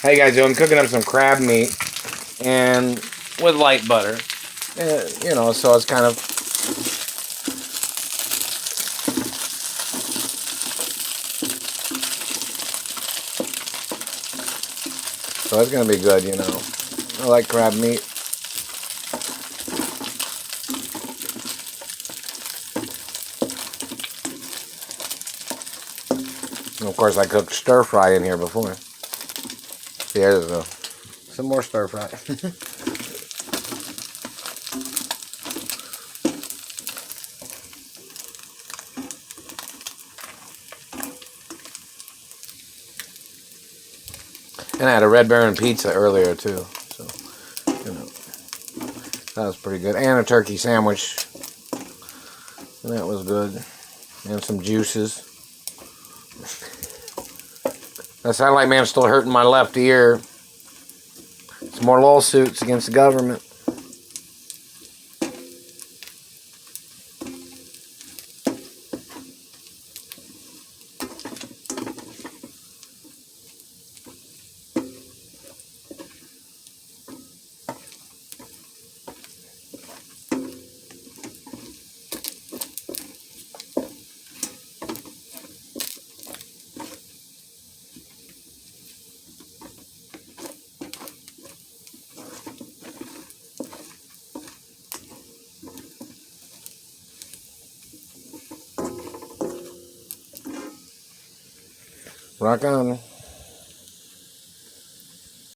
Hey guys, I'm cooking up some crab meat and with light butter. You know, so it's kind of so it's gonna be good, you know. I like crab meat. And of course, I cooked stir fry in here before. See, there's some more stir fry. And I had a Red Baron pizza earlier too, so you know that was pretty good. And a turkey sandwich, and that was good. And some juices. That sounded like, man, I'm still hurting my left ear. Some more lawsuits against the government. Rock on.